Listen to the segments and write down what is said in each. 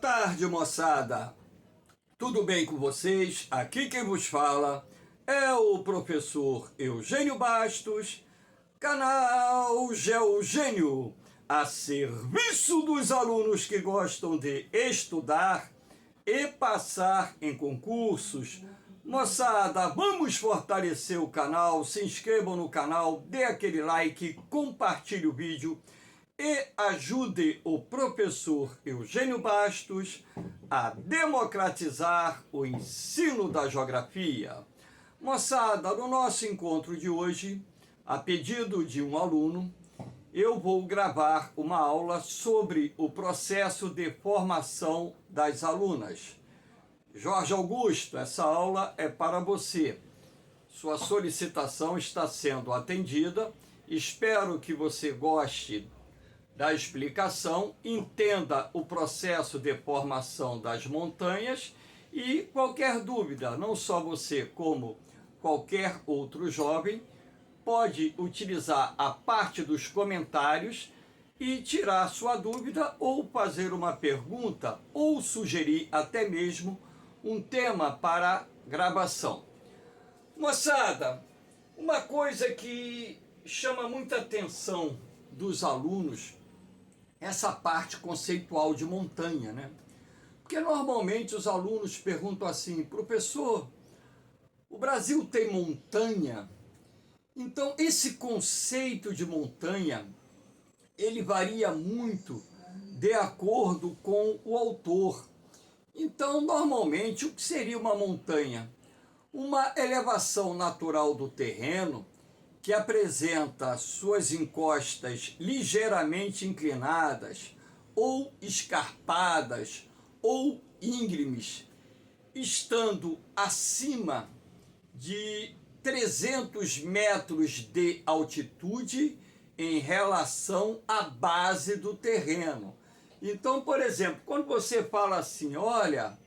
tarde, moçada! Tudo bem com vocês? Aqui quem vos fala é o professor Eugênio Bastos, canal Geogênio, a serviço dos alunos que gostam de estudar e passar em concursos. Moçada, vamos fortalecer o canal, se inscrevam no canal, dê aquele like, compartilhe o vídeo e ajude o professor Eugênio Bastos a democratizar o ensino da geografia. Moçada, no nosso encontro de hoje, a pedido de um aluno, eu vou gravar uma aula sobre o processo de formação das alunas. Jorge Augusto, essa aula é para você. Sua solicitação está sendo atendida. Espero que você goste da explicação, entenda o processo de formação das montanhas e qualquer dúvida, não só você como qualquer outro jovem, pode utilizar a parte dos comentários e tirar sua dúvida ou fazer uma pergunta ou sugerir até mesmo um tema para gravação. Moçada, uma coisa que chama muita atenção dos alunos, essa parte conceitual de montanha, né? Porque normalmente os alunos perguntam assim: professor, o Brasil tem montanha? Então esse conceito de montanha, ele varia muito de acordo com o autor. Então, normalmente, o que seria uma montanha? Uma elevação natural do terreno que apresenta suas encostas ligeiramente inclinadas, ou escarpadas, ou íngremes, estando acima de 300 metros de altitude em relação à base do terreno. Então, por exemplo, quando você fala assim, olha,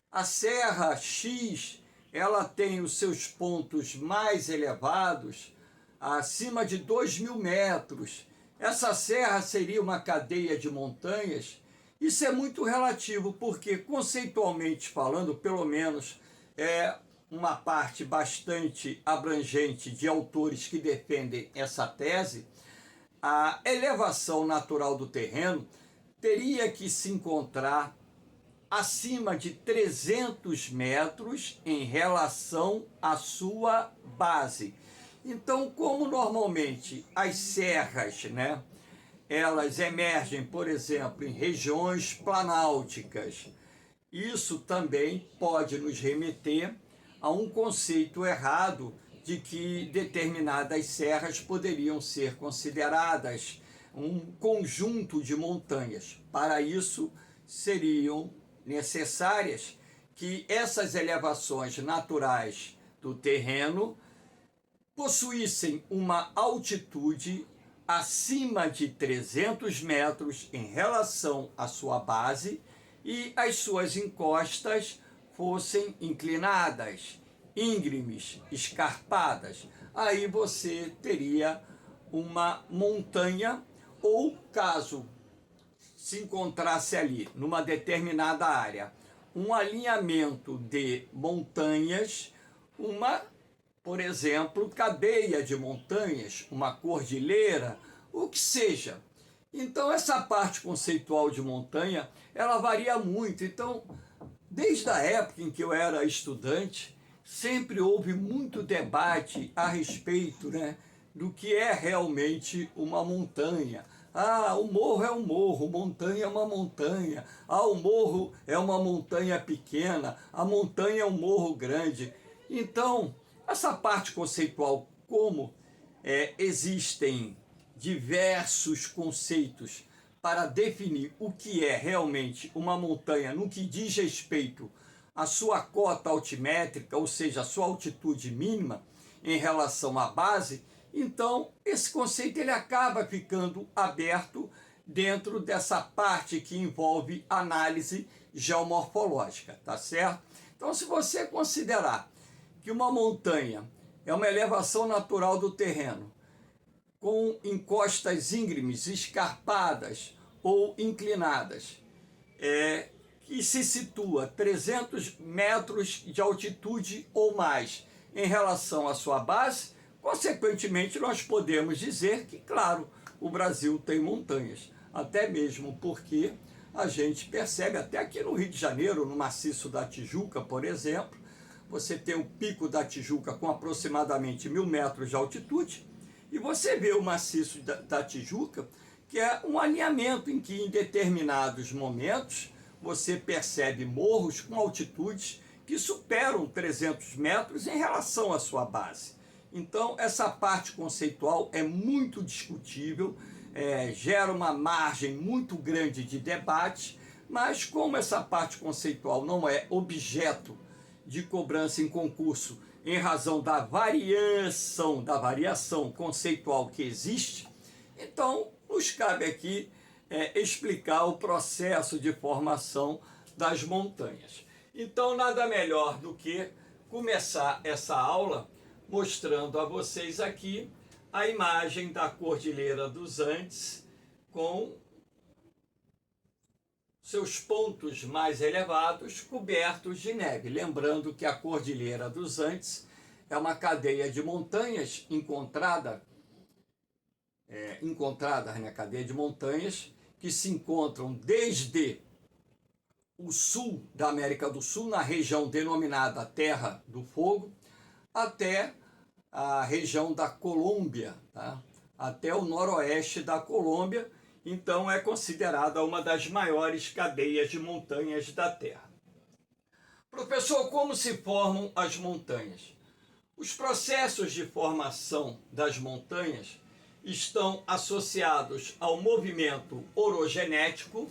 a Serra X, ela tem os seus pontos mais elevados, acima de 2.000 metros. Essa serra seria uma cadeia de montanhas. Isso é muito relativo, porque conceitualmente falando, pelo menos é uma parte bastante abrangente de autores que defendem essa tese, a elevação natural do terreno teria que se encontrar acima de 300 metros em relação à sua base. Então, como normalmente as serras, né, elas emergem, por exemplo, em regiões planálticas, isso também pode nos remeter a um conceito errado de que determinadas serras poderiam ser consideradas um conjunto de montanhas. Para isso, seriam necessárias que essas elevações naturais do terreno possuíssem uma altitude acima de 300 metros em relação à sua base e as suas encostas fossem inclinadas, íngremes, escarpadas. Aí você teria uma montanha, ou caso se encontrasse ali, numa determinada área, um alinhamento de montanhas, por exemplo, cadeia de montanhas, uma cordilheira, o que seja. Então, essa parte conceitual de montanha, ela varia muito. Então, desde a época em que eu era estudante, sempre houve muito debate a respeito, né, do que é realmente uma montanha. Ah, o morro é um morro, montanha é uma montanha. Ah, o morro é uma montanha pequena, a montanha é um morro grande. Então, essa parte conceitual, como existem diversos conceitos para definir o que é realmente uma montanha no que diz respeito à sua cota altimétrica, ou seja, a sua altitude mínima em relação à base, então esse conceito ele acaba ficando aberto dentro dessa parte que envolve análise geomorfológica, tá certo? Então, se você considerar que uma montanha é uma elevação natural do terreno, com encostas íngremes, escarpadas ou inclinadas, que se situa 300 metros de altitude ou mais em relação à sua base, consequentemente nós podemos dizer que, claro, o Brasil tem montanhas, até mesmo porque a gente percebe, até aqui no Rio de Janeiro, no maciço da Tijuca, por exemplo, você tem o Pico da Tijuca com aproximadamente 1.000 metros de altitude, e você vê o maciço da Tijuca, que é um alinhamento em que em determinados momentos você percebe morros com altitudes que superam 300 metros em relação à sua base. Então, essa parte conceitual é muito discutível, gera uma margem muito grande de debate, mas como essa parte conceitual não é objeto de cobrança em concurso em razão da variação conceitual que existe, então nos cabe aqui explicar o processo de formação das montanhas. Então, nada melhor do que começar essa aula mostrando a vocês aqui a imagem da Cordilheira dos Andes com seus pontos mais elevados cobertos de neve. Lembrando que a Cordilheira dos Andes é uma cadeia de montanhas encontrada na cadeia de montanhas que se encontram desde o sul da América do Sul, na região denominada Terra do Fogo, até a região da Colômbia, tá? Até o noroeste da Colômbia. Então é considerada uma das maiores cadeias de montanhas da Terra. Professor, como se formam as montanhas? Os processos de formação das montanhas estão associados ao movimento orogenético,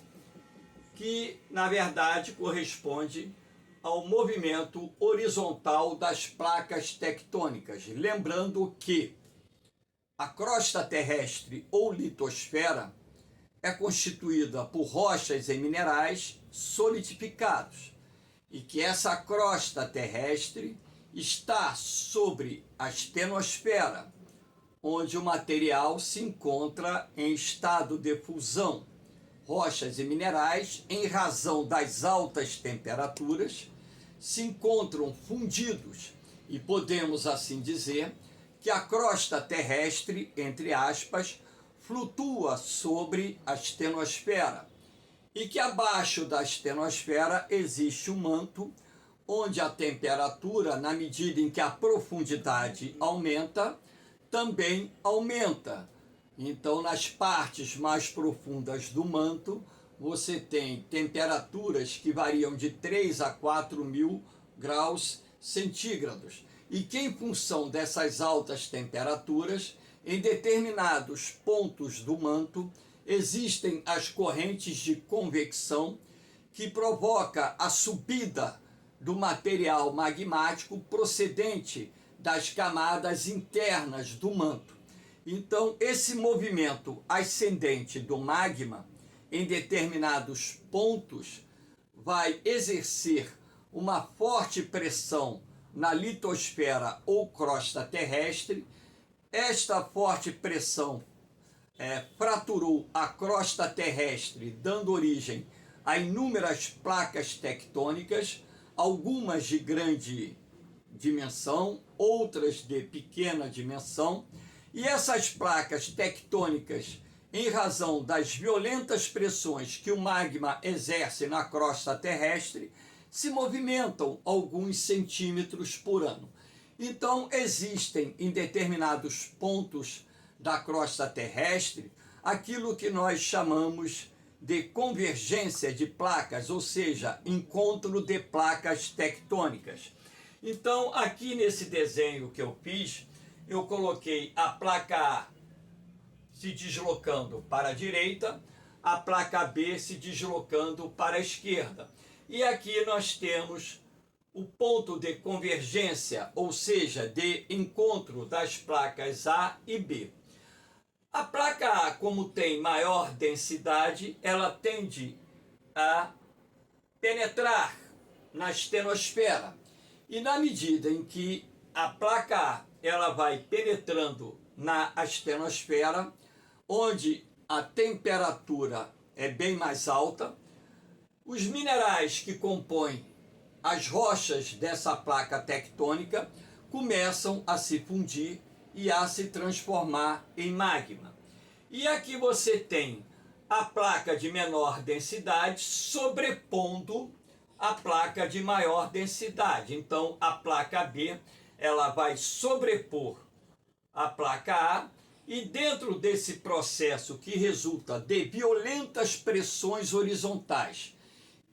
que na verdade corresponde ao movimento horizontal das placas tectônicas. Lembrando que a crosta terrestre ou litosfera é constituída por rochas e minerais solidificados e que essa crosta terrestre está sobre a estenosfera, onde o material se encontra em estado de fusão. Rochas e minerais, em razão das altas temperaturas, se encontram fundidos e podemos assim dizer que a crosta terrestre, entre aspas, flutua sobre a estenosfera e que abaixo da estenosfera existe um manto onde a temperatura, na medida em que a profundidade aumenta, também aumenta. Então, nas partes mais profundas do manto, você tem temperaturas que variam de 3 a 4 mil graus centígrados. E que, em função dessas altas temperaturas, em determinados pontos do manto, existem as correntes de convecção que provoca a subida do material magmático procedente das camadas internas do manto. Então, esse movimento ascendente do magma, em determinados pontos, vai exercer uma forte pressão na litosfera ou crosta terrestre. Esta forte pressão fraturou a crosta terrestre, dando origem a inúmeras placas tectônicas, algumas de grande dimensão, outras de pequena dimensão, e essas placas tectônicas, em razão das violentas pressões que o magma exerce na crosta terrestre, se movimentam alguns centímetros por ano. Então, existem em determinados pontos da crosta terrestre aquilo que nós chamamos de convergência de placas, ou seja, encontro de placas tectônicas. Então, aqui nesse desenho que eu fiz, eu coloquei a placa A se deslocando para a direita, a placa B se deslocando para a esquerda. E aqui nós temos o ponto de convergência, ou seja, de encontro das placas A e B. A placa A, como tem maior densidade, ela tende a penetrar na estenosfera. E na medida em que a placa A ela vai penetrando na estenosfera, onde a temperatura é bem mais alta, Os minerais que compõem as rochas dessa placa tectônica começam a se fundir e a se transformar em magma. E aqui você tem a placa de menor densidade sobrepondo a placa de maior densidade. Então, a placa B, ela vai sobrepor a placa A, e dentro desse processo que resulta de violentas pressões horizontais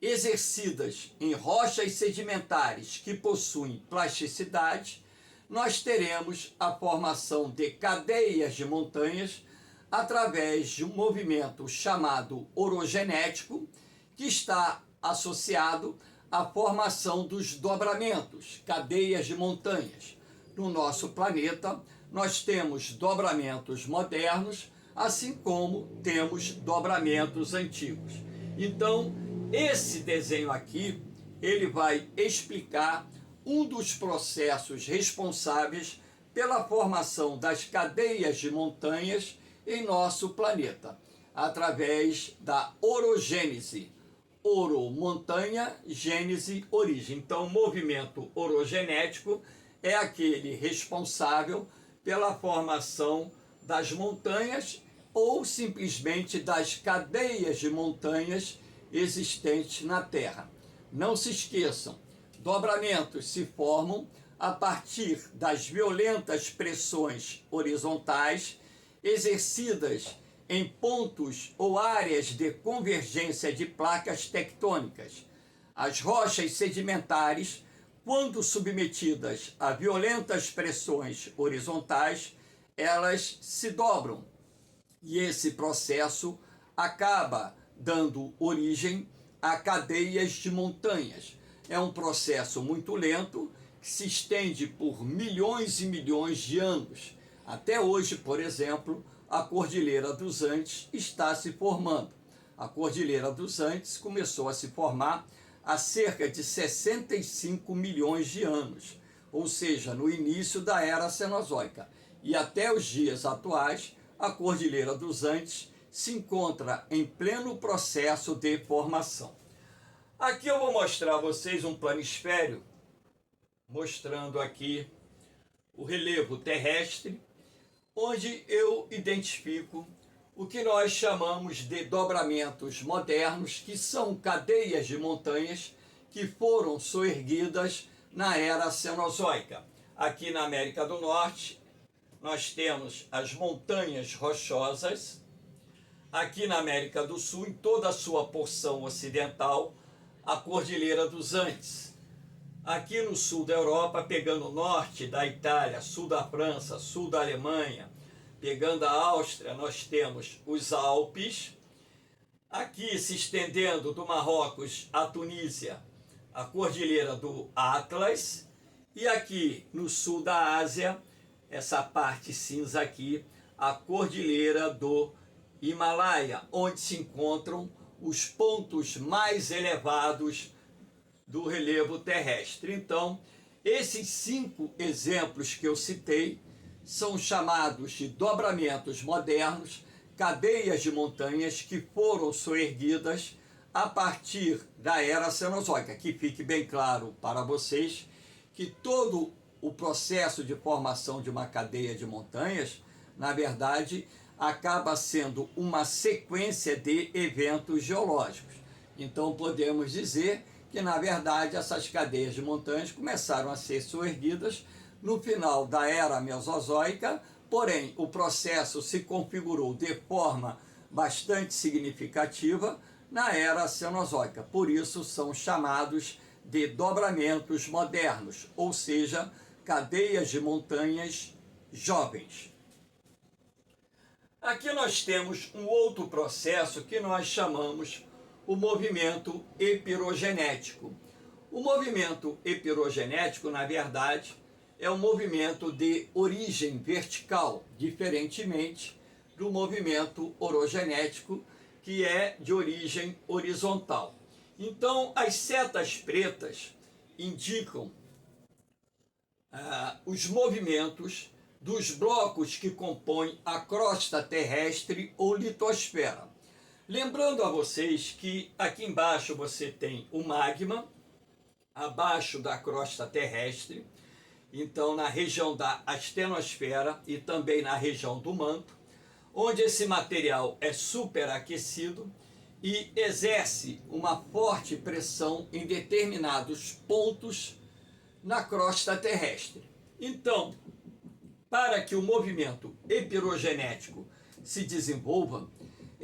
exercidas em rochas sedimentares que possuem plasticidade, nós teremos a formação de cadeias de montanhas através de um movimento chamado orogenético, que está associado à formação dos dobramentos, cadeias de montanhas. No nosso planeta, nós temos dobramentos modernos, assim como temos dobramentos antigos. Então, esse desenho aqui, ele vai explicar um dos processos responsáveis pela formação das cadeias de montanhas em nosso planeta, através da orogênese. Oro, montanha, gênese, origem. Então, o movimento orogenético é aquele responsável pela formação das montanhas ou simplesmente das cadeias de montanhas existentes na Terra. Não se esqueçam, dobramentos se formam a partir das violentas pressões horizontais exercidas em pontos ou áreas de convergência de placas tectônicas. As rochas sedimentares, quando submetidas a violentas pressões horizontais, elas se dobram. E esse processo acaba dando origem a cadeias de montanhas. É um processo muito lento, que se estende por milhões e milhões de anos. Até hoje, por exemplo, a Cordilheira dos Andes está se formando. A Cordilheira dos Andes começou a se formar há cerca de 65 milhões de anos, ou seja, no início da Era Cenozoica. E até os dias atuais, a Cordilheira dos Andes se encontra em pleno processo de formação. Aqui eu vou mostrar a vocês um planisfério, mostrando aqui o relevo terrestre, onde eu identifico o que nós chamamos de dobramentos modernos, que são cadeias de montanhas que foram soerguidas na Era Cenozoica. Aqui na América do Norte, nós temos as montanhas rochosas. Aqui na América do Sul, em toda a sua porção ocidental, a Cordilheira dos Andes. Aqui no sul da Europa, pegando o norte da Itália, sul da França, sul da Alemanha, pegando a Áustria, nós temos os Alpes. Aqui se estendendo do Marrocos à Tunísia, a Cordilheira do Atlas. E aqui no sul da Ásia, essa parte cinza aqui, a Cordilheira do Himalaia, onde se encontram os pontos mais elevados do relevo terrestre. Então, esses 5 exemplos que eu citei são chamados de dobramentos modernos, cadeias de montanhas que foram soerguidas a partir da Era Cenozoica. Que fique bem claro para vocês que todo o processo de formação de uma cadeia de montanhas, na verdade, acaba sendo uma sequência de eventos geológicos. Então, podemos dizer que, na verdade, essas cadeias de montanhas começaram a ser soerguidas no final da Era Mesozoica, porém, o processo se configurou de forma bastante significativa na Era Cenozoica. Por isso, são chamados de dobramentos modernos, ou seja, cadeias de montanhas jovens. Aqui nós temos um outro processo que nós chamamos o movimento epirogenético. O movimento epirogenético, na verdade, é um movimento de origem vertical, diferentemente do movimento orogenético, que é de origem horizontal. Então, as setas pretas indicam os movimentos dos blocos que compõem a crosta terrestre ou litosfera. Lembrando a vocês que aqui embaixo você tem o magma, abaixo da crosta terrestre, então na região da astenosfera e também na região do manto, onde esse material é superaquecido e exerce uma forte pressão em determinados pontos na crosta terrestre. Então, para que o movimento epirogenético se desenvolva,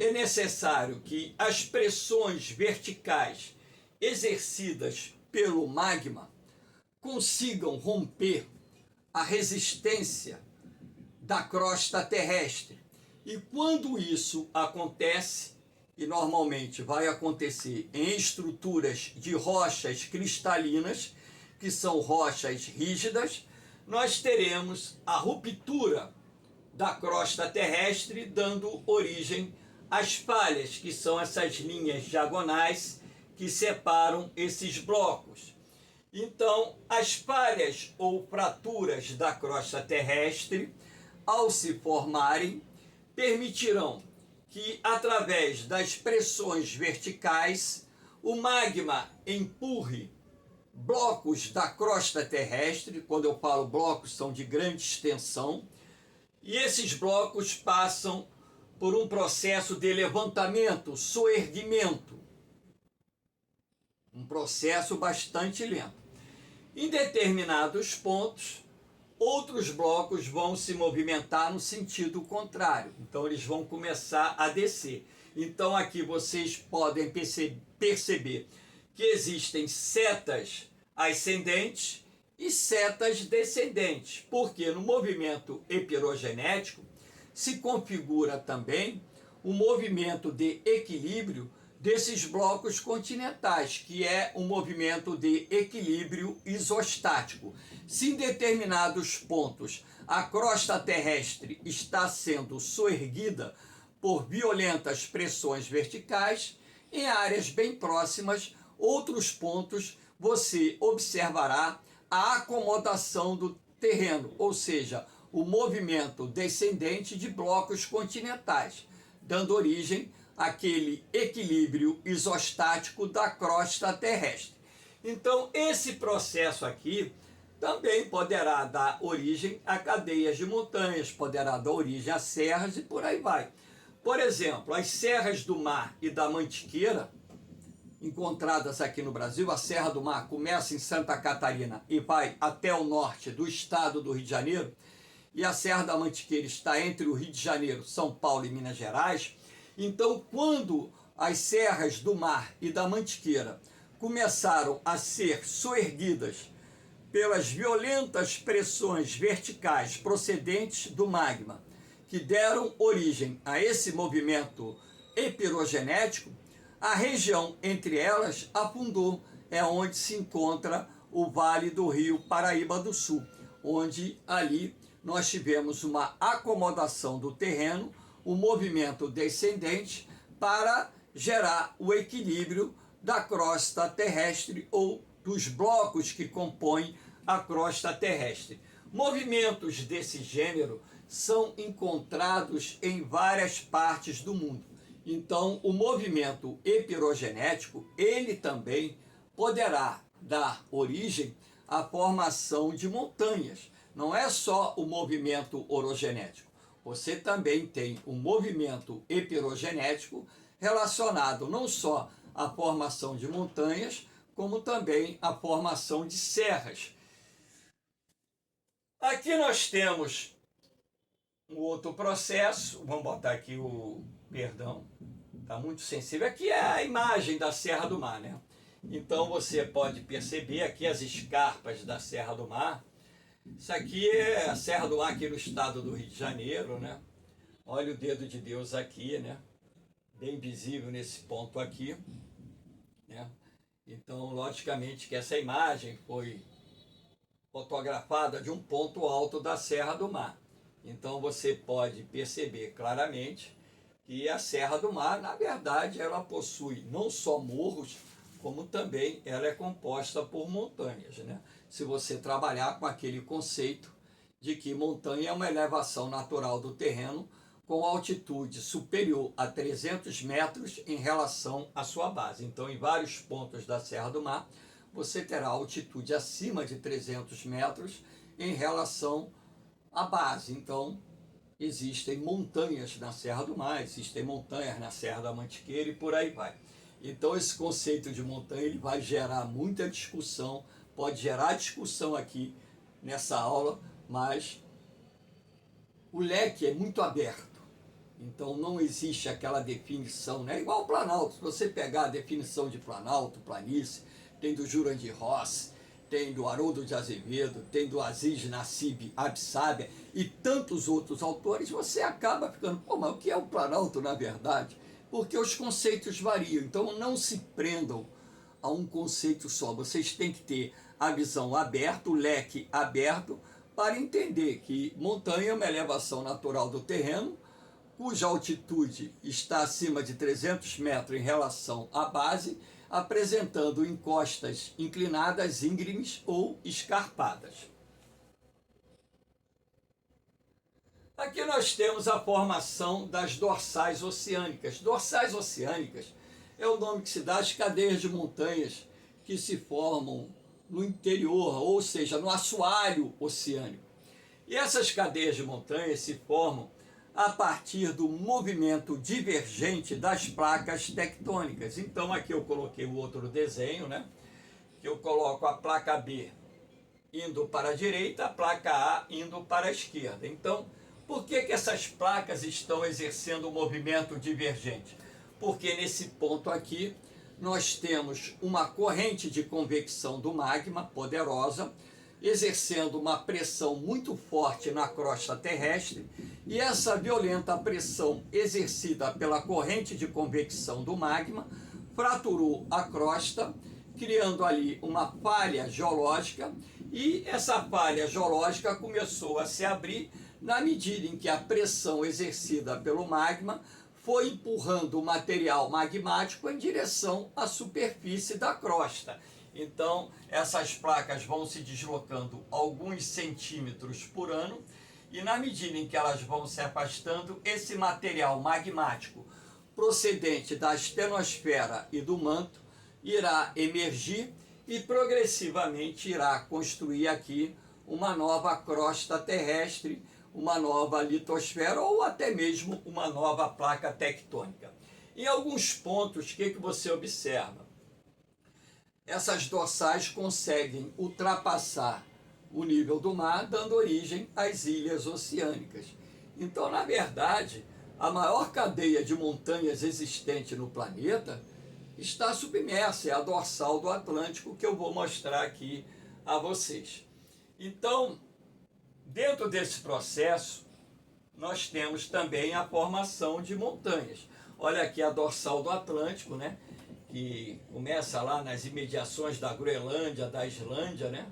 é necessário que as pressões verticais exercidas pelo magma consigam romper a resistência da crosta terrestre. E quando isso acontece, e normalmente vai acontecer em estruturas de rochas cristalinas, que são rochas rígidas, nós teremos a ruptura da crosta terrestre, dando origem às falhas, que são essas linhas diagonais que separam esses blocos. Então, as falhas ou fraturas da crosta terrestre, ao se formarem, permitirão que, através das pressões verticais, o magma empurre blocos da crosta terrestre. Quando eu falo blocos, são de grande extensão, e esses blocos passam por um processo de levantamento, soerguimento, um processo bastante lento. Em determinados pontos, outros blocos vão se movimentar no sentido contrário, então eles vão começar a descer. Então aqui vocês podem perceber que existem setas ascendentes e setas descendentes, porque no movimento epirogenético se configura também o movimento de equilíbrio desses blocos continentais, que é um movimento de equilíbrio isostático. Se em determinados pontos a crosta terrestre está sendo soerguida por violentas pressões verticais, em áreas bem próximas, outros pontos, você observará a acomodação do terreno, ou seja, o movimento descendente de blocos continentais, dando origem àquele equilíbrio isostático da crosta terrestre. Então, esse processo aqui também poderá dar origem a cadeias de montanhas, poderá dar origem a serras e por aí vai. Por exemplo, as serras do Mar e da Mantiqueira, encontradas aqui no Brasil, a Serra do Mar começa em Santa Catarina e vai até o norte do estado do Rio de Janeiro, e a Serra da Mantiqueira está entre o Rio de Janeiro, São Paulo e Minas Gerais. Então, quando as serras do Mar e da Mantiqueira começaram a ser soerguidas pelas violentas pressões verticais procedentes do magma, que deram origem a esse movimento epirogenético, a região entre elas afundou. É onde se encontra o Vale do Rio Paraíba do Sul, onde ali nós tivemos uma acomodação do terreno, um movimento descendente para gerar o equilíbrio da crosta terrestre ou dos blocos que compõem a crosta terrestre. Movimentos desse gênero são encontrados em várias partes do mundo. Então, o movimento epirogenético, ele também poderá dar origem à formação de montanhas. Não é só o movimento orogenético. Você também tem um movimento epirogenético relacionado não só à formação de montanhas, como também à formação de serras. Aqui nós temos um outro processo, vamos botar aqui perdão, está muito sensível, aqui é a imagem da Serra do Mar, né? Então você pode perceber aqui as escarpas da Serra do Mar. Isso aqui é a Serra do Mar aqui no estado do Rio de Janeiro, né? Olha o dedo de Deus aqui, né? Bem visível nesse ponto aqui, né? Então, logicamente que essa imagem foi fotografada de um ponto alto da Serra do Mar. Então você pode perceber claramente que a Serra do Mar, na verdade, ela possui não só morros, como também ela é composta por montanhas, né? Se você trabalhar com aquele conceito de que montanha é uma elevação natural do terreno com altitude superior a 300 metros em relação à sua base. Então, em vários pontos da Serra do Mar, você terá altitude acima de 300 metros em relação à base. Então, existem montanhas na Serra do Mar, existem montanhas na Serra da Mantiqueira e por aí vai. Então, esse conceito de montanha ele vai gerar muita discussão, pode gerar discussão aqui nessa aula, mas o leque é muito aberto. Então não existe aquela definição, né? Igual o Planalto. Se você pegar a definição de Planalto, planície, tem do Jurandir Rossi, tem do Haroldo de Azevedo, tem do Aziz Nassib Absábia e tantos outros autores, você acaba ficando, pô, mas o que é o Planalto na verdade? Porque os conceitos variam. Então não se prendam a um conceito só. Vocês têm que ter a visão aberta, o leque aberto, para entender que montanha é uma elevação natural do terreno, cuja altitude está acima de 300 metros em relação à base, apresentando encostas inclinadas, íngremes ou escarpadas. Aqui nós temos a formação das dorsais oceânicas. Dorsais oceânicas é o nome que se dá às cadeias de montanhas que se formam no interior, ou seja, no assoalho oceânico. E essas cadeias de montanhas se formam a partir do movimento divergente das placas tectônicas. Então aqui eu coloquei o outro desenho, né? Que eu coloco a placa B indo para a direita, a placa A indo para a esquerda. Então, por que essas placas estão exercendo um movimento divergente? Porque nesse ponto aqui nós temos uma corrente de convecção do magma poderosa, exercendo uma pressão muito forte na crosta terrestre, e essa violenta pressão exercida pela corrente de convecção do magma fraturou a crosta, criando ali uma falha geológica, e essa falha geológica começou a se abrir na medida em que a pressão exercida pelo magma foi empurrando o material magmático em direção à superfície da crosta. Então, essas placas vão se deslocando alguns centímetros por ano, e na medida em que elas vão se afastando, esse material magmático procedente da astenosfera e do manto irá emergir e progressivamente irá construir aqui uma nova crosta terrestre, uma nova litosfera ou até mesmo uma nova placa tectônica. Em alguns pontos, o que você observa? Essas dorsais conseguem ultrapassar o nível do mar, dando origem às ilhas oceânicas. Então, na verdade, a maior cadeia de montanhas existente no planeta está submersa, é a dorsal do Atlântico, que eu vou mostrar aqui a vocês. Então, dentro desse processo, nós temos também a formação de montanhas. Olha aqui a dorsal do Atlântico, né? Que começa lá nas imediações da Groenlândia, da Islândia, né?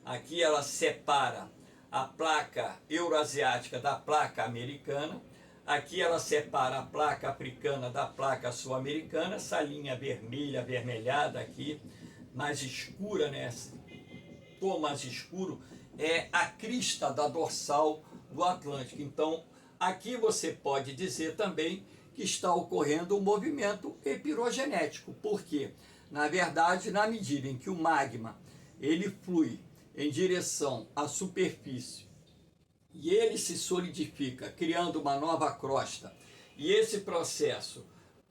Aqui ela separa a placa euroasiática da placa americana. Aqui ela separa a placa africana da placa sul-americana. Essa linha vermelha, avermelhada aqui, mais escura, né? Tom mais escuro, é a crista da dorsal do Atlântico. Então, aqui você pode dizer também que está ocorrendo um movimento epirogenético. Por quê? Na verdade, na medida em que o magma ele flui em direção à superfície e ele se solidifica, criando uma nova crosta, e esse processo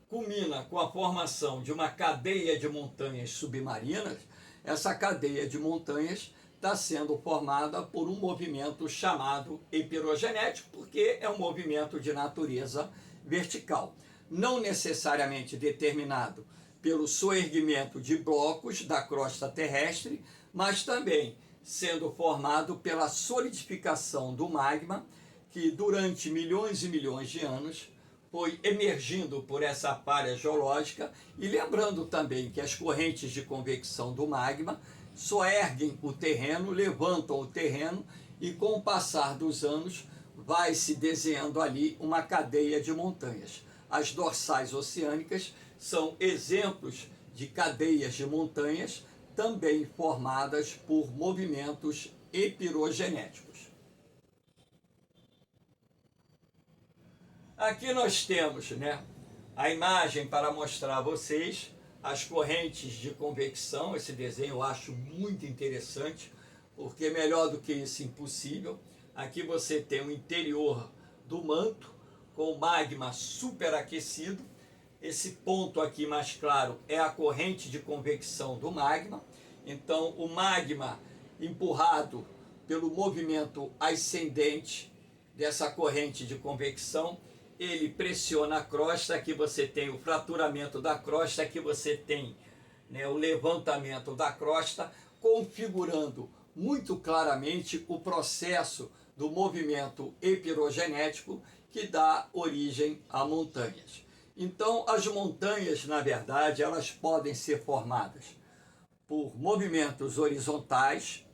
culmina com a formação de uma cadeia de montanhas submarinas, essa cadeia de montanhas está sendo formada por um movimento chamado epirogenético, porque é um movimento de natureza vertical, não necessariamente determinado pelo soerguimento de blocos da crosta terrestre, mas também sendo formado pela solidificação do magma, que durante milhões e milhões de anos foi emergindo por essa falha geológica, e lembrando também que as correntes de convecção do magma soerguem o terreno, levantam o terreno, e com o passar dos anos vai se desenhando ali uma cadeia de montanhas. As dorsais oceânicas são exemplos de cadeias de montanhas também formadas por movimentos epirogenéticos. Aqui nós temos, né, a imagem para mostrar a vocês as correntes de convecção. Esse desenho eu acho muito interessante, porque melhor do que isso, impossível. Aqui você tem o interior do manto, com o magma superaquecido. Esse ponto aqui mais claro é a corrente de convecção do magma. Então, o magma empurrado pelo movimento ascendente dessa corrente de convecção, ele pressiona a crosta. Aqui você tem o fraturamento da crosta, aqui você tem, né, o levantamento da crosta, configurando muito claramente o processo do movimento epirogenético que dá origem a montanhas. Então, as montanhas, na verdade, elas podem ser formadas por movimentos horizontais,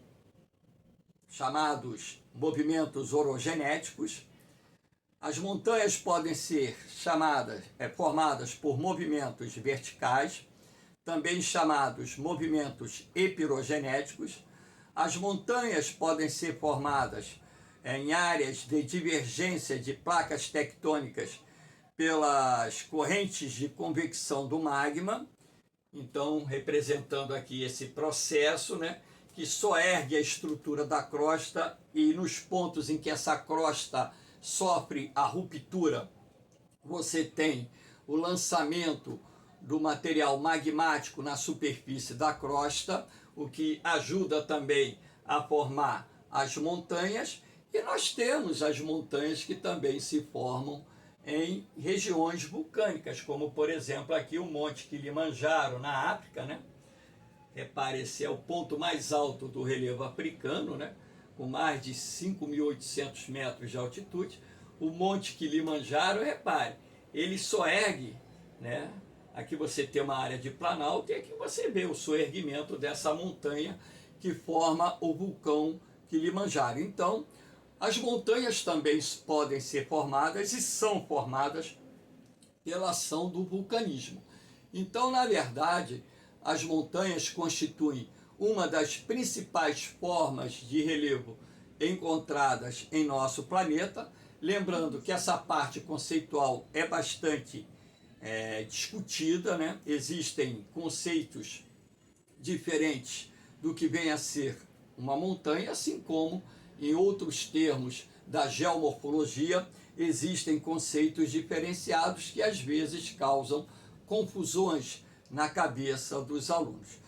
chamados movimentos orogenéticos. As montanhas podem ser formadas por movimentos verticais, também chamados movimentos epirogenéticos. As montanhas podem ser formadas em áreas de divergência de placas tectônicas pelas correntes de convecção do magma, então representando aqui esse processo, né, que soergue a estrutura da crosta, e nos pontos em que essa crosta sofre a ruptura, você tem o lançamento do material magmático na superfície da crosta, o que ajuda também a formar as montanhas. E nós temos as montanhas que também se formam em regiões vulcânicas, como por exemplo aqui o Monte Kilimanjaro na África, né? Repare, esse é o ponto mais alto do relevo africano, né? Com mais de 5.800 metros de altitude. O Monte Kilimanjaro, repare, ele soergue, né? Aqui você tem uma área de planalto e aqui você vê o soerguimento dessa montanha que forma o vulcão Kilimanjaro. Então, as montanhas também podem ser formadas e são formadas pela ação do vulcanismo. Então, na verdade, as montanhas constituem uma das principais formas de relevo encontradas em nosso planeta. Lembrando que essa parte conceitual é bastante discutida, né? Existem conceitos diferentes do que vem a ser uma montanha, assim como em outros termos da geomorfologia existem conceitos diferenciados que às vezes causam confusões na cabeça dos alunos.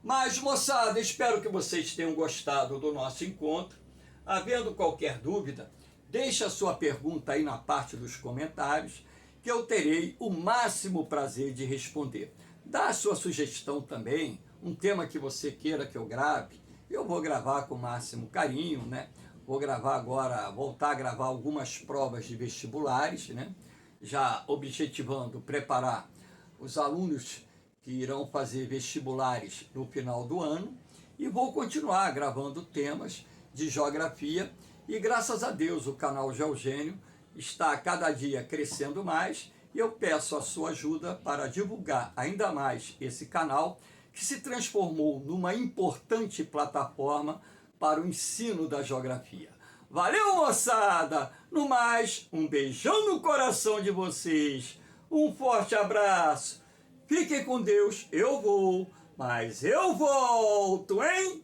Mas, moçada, espero que vocês tenham gostado do nosso encontro. Havendo qualquer dúvida, deixe a sua pergunta aí na parte dos comentários, que eu terei o máximo prazer de responder. Dá a sua sugestão também, um tema que você queira que eu grave, eu vou gravar com o máximo carinho, né? Vou gravar agora, voltar a gravar algumas provas de vestibulares, né? Já objetivando preparar os alunos que irão fazer vestibulares no final do ano, e vou continuar gravando temas de geografia, e graças a Deus o canal Geogênio está a cada dia crescendo mais, e eu peço a sua ajuda para divulgar ainda mais esse canal, que se transformou numa importante plataforma para o ensino da geografia. Valeu, moçada! No mais, um beijão no coração de vocês, um forte abraço, fiquem com Deus, eu vou, mas eu volto, hein?